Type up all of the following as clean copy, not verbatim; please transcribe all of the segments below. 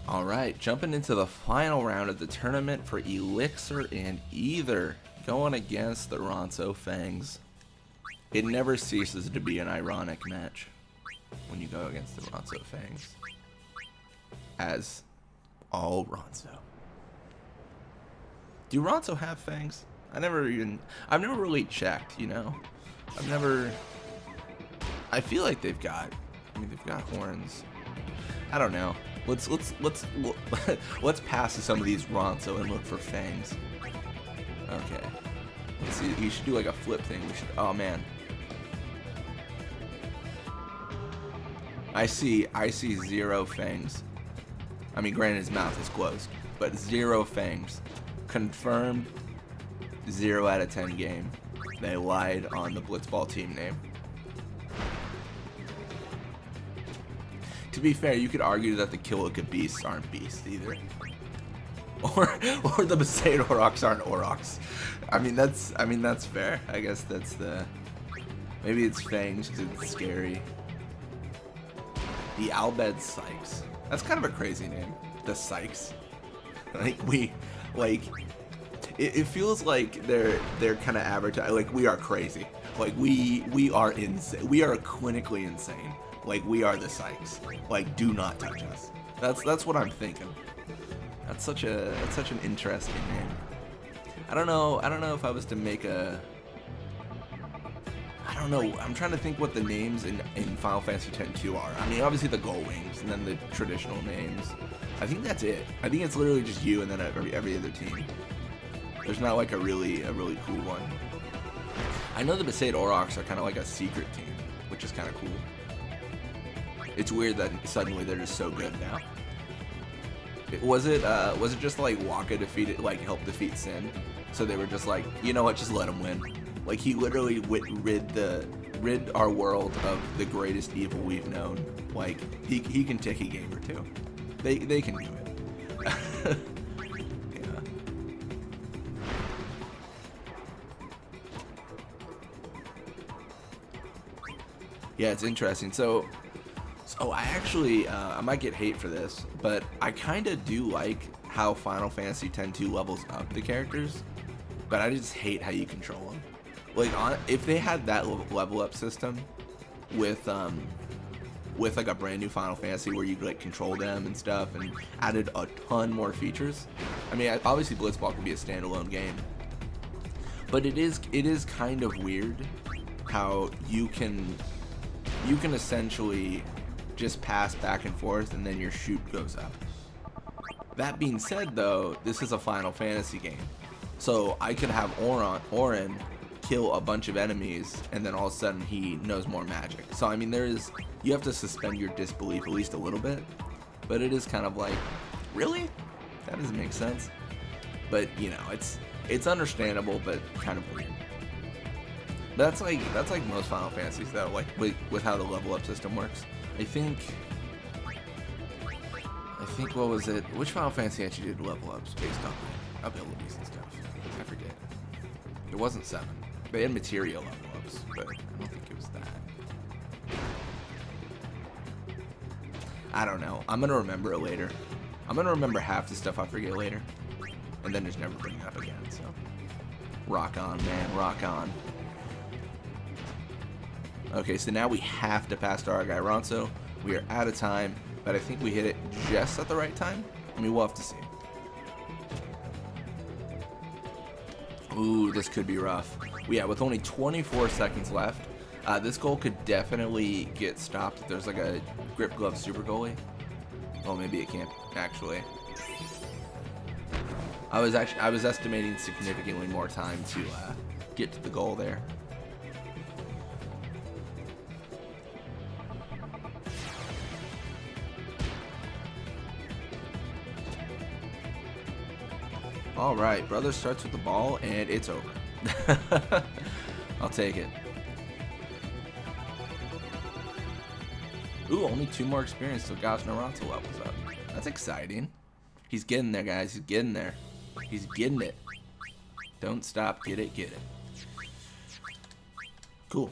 Alright, jumping into the final round of the tournament for Elixir and Ether, going against the Ronso Fangs. It never ceases to be an ironic match when you go against the Ronso Fangs. As all Ronso. Do Ronso have fangs? I've never really checked, you know? I feel like they've got horns. I don't know. Let's pass to some of these Ronso and look for fangs. Okay. Let's see. You should do like a flip thing. Oh man. I see 0 fangs. I mean, granted his mouth is closed, but 0 fangs. Confirmed 0 out of 10 game. They lied on the Blitzball team name. To be fair, you could argue that the Killica beasts aren't beasts either. Or the Besaid Aurochs aren't Aurochs. I mean that's fair. I guess that's the, maybe it's fangs because it's scary. The Albed Sykes. That's kind of a crazy name. The Sykes. It feels like they're kind of advertising like we are crazy. Like we are insane. We are clinically insane. Like we are the Sykes. Like do not touch us. That's what I'm thinking. That's such an interesting name. I don't know if I was to make a, I don't know. I'm trying to think what the names in Final Fantasy X-2 are. I mean, obviously the Gull Wings and then the traditional names. I think that's it. I think it's literally just you and then every other team. There's not like a really cool one. I know the Besaid Aurochs are kind of like a secret team, which is kind of cool. It's weird that suddenly they're just so good now. Was it just like Waka helped defeat Sin? So they were just like, you know what, just let him win. Like he literally rid our world of the greatest evil we've known. Like he can take a game or two. They can do it. Yeah. Yeah, it's interesting. So I actually, I might get hate for this, but I kind of do like how Final Fantasy X-2 levels up the characters, but I just hate how you control them. Like, if they had that level up system with like a brand new Final Fantasy where you like control them and stuff and added a ton more features. I mean, obviously Blitzball can be a standalone game, but it is kind of weird how you can essentially just pass back and forth and then your shoot goes up. That being said though, this is a Final Fantasy game. So I could have Auron kill a bunch of enemies and then all of a sudden he knows more magic. So I mean you have to suspend your disbelief at least a little bit. But it is kind of like, really? That doesn't make sense. But you know, it's understandable but kind of weird. That's like most Final Fantasies though, like with how the level up system works. I think what was it? Which Final Fantasy actually did level ups based on abilities and stuff? I forget. It wasn't 7. They had material level ups, but I don't think it was that. I don't know. I'm gonna remember it later. I'm gonna remember half the stuff I forget later, and then just never bring it up again. So, rock on, man, rock on. Okay, so now we have to pass to our guy Ronso. We are out of time, but I think we hit it just at the right time. I mean, we'll have to see. Ooh, this could be rough. Yeah, with only 24 seconds left, this goal could definitely get stopped if there's like a grip glove super goalie. Well, maybe it can't actually. I was estimating significantly more time to get to the goal there. All right, brother starts with the ball, and it's over. I'll take it. Ooh, only 2 more experience till Gosh Naruto levels up. That's exciting. He's getting there, guys. He's getting there. He's getting it. Don't stop. Get it, get it. Cool.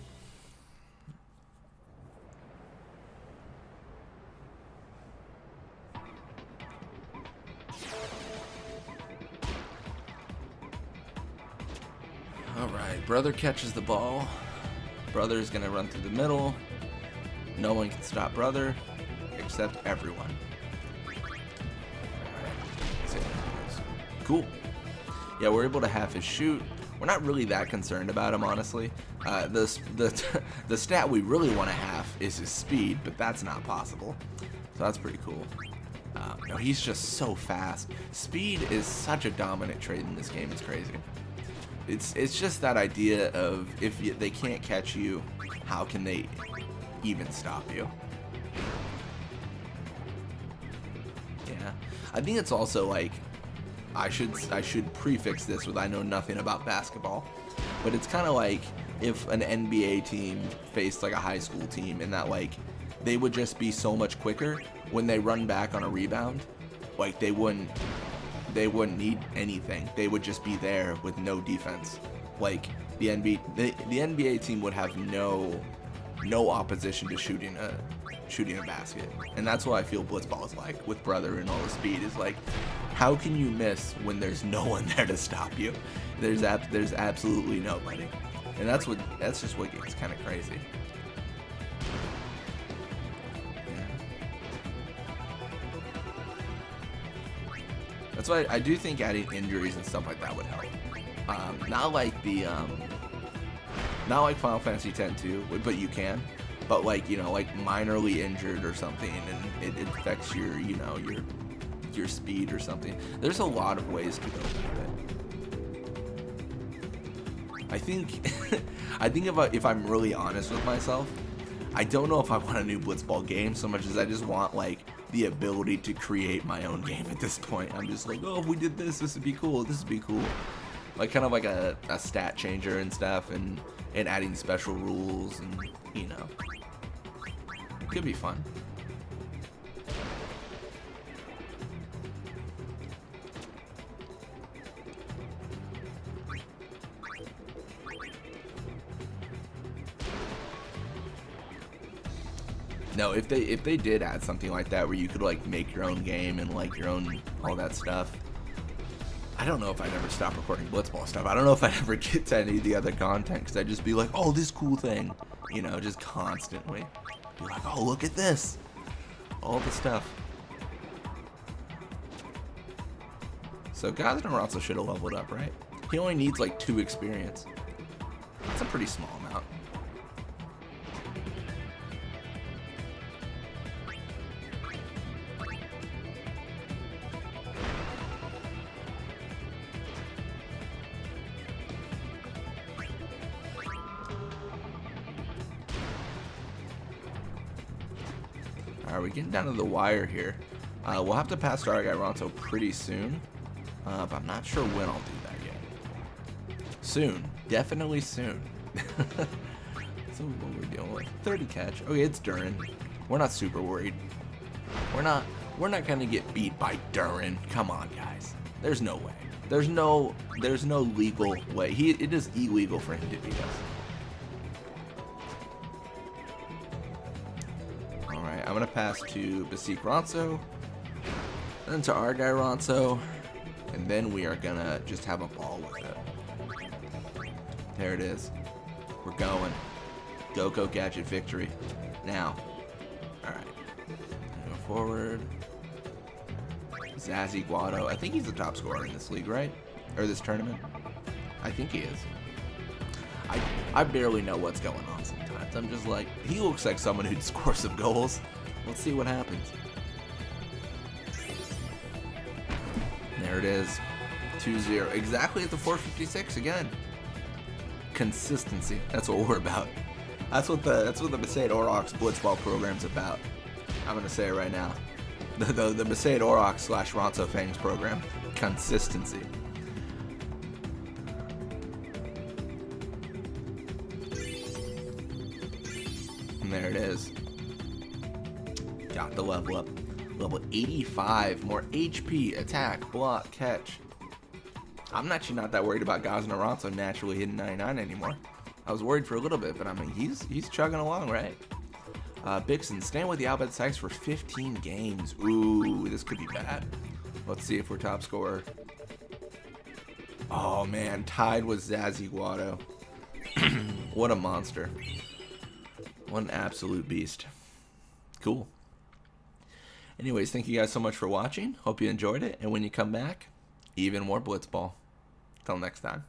Alright, brother catches the ball. Brother is going to run through the middle. No one can stop brother, except everyone. Cool. Yeah, we're able to half his shoot. We're not really that concerned about him, honestly. The stat we really want to half is his speed, but that's not possible. So that's pretty cool. No, he's just so fast. Speed is such a dominant trait in this game. It's crazy. It's just that idea of if they can't catch you, how can they even stop you? Yeah, I think it's also like I should prefix this with I know nothing about basketball, but it's kind of like if an NBA team faced like a high school team, and that like they would just be so much quicker when they run back on a rebound. Like they wouldn't need anything. They would just be there with no defense. Like the NBA team would have no opposition to shooting a basket. And that's what I feel Blitzball is like with brother and all the speed. Is like, how can you miss when there's no one there to stop you? There's absolutely nobody. And that's just what gets kind of crazy. That's why I do think adding injuries and stuff like that would help. Not like Final Fantasy X-2, but you can. But like, you know, like minorly injured or something, and it affects your, you know, your speed or something. There's a lot of ways to go about it. I think if I'm really honest with myself, I don't know if I want a new Blitzball game so much as I just want like the ability to create my own game at this point. I'm just like, oh, if we did this would be cool. This would be cool. Like kind of like a stat changer and stuff, and adding special rules, and you know, it could be fun. No, if they did add something like that where you could like make your own game and like your own all that stuff, I don't know if I'd ever stop recording Blitzball stuff. I don't know if I'd ever get to any of the other content, because I'd just be like, oh, this cool thing, you know, just constantly be like, oh, look at this, all the stuff. So Gazan Ronso should have leveled up, right? He only needs like 2 experience. That's a pretty small amount. Alright, we're getting down to the wire here. We'll have to pass our guy Ronso pretty soon, but I'm not sure when I'll do that yet. Soon. Definitely soon. So what we're dealing with. 30 catch. Okay, it's Durin. We're not super worried. We're not gonna get beat by Durin. Come on, guys. There's no way. There's no legal way. It is illegal for him to beat us. I'm going to pass to Basique Ronso, then to our guy Ronso, and then we are going to just have a ball with it. There it is. We're going. Go Gadget victory. Now. Alright. Go forward. Zazzy Guado. I think he's the top scorer in this league, right? Or this tournament. I think he is. I barely know what's going on sometimes. I'm just like, he looks like someone who'd score some goals. Let's see what happens. There it is. 2-0. Exactly at the 456 again. Consistency. That's what we're about. That's what the Besaid Aurochs Blitzball program's about. I'm gonna say it right now. The Besaid Aurochs / Ronso Fangs program. Consistency. And there it is. Got the level up. Level 85. More HP, attack, block, catch. I'm actually not that worried about Gazan Ronso naturally hitting 99 anymore. I was worried for a little bit, but I mean, he's chugging along, right? Bixen, staying with the Albert Sykes for 15 games. Ooh, this could be bad. Let's see if we're top scorer. Oh man, tied with Zaziguado. What a monster. What an absolute beast. Cool. Anyways, thank you guys so much for watching. Hope you enjoyed it. And when you come back, even more Blitzball. Till next time.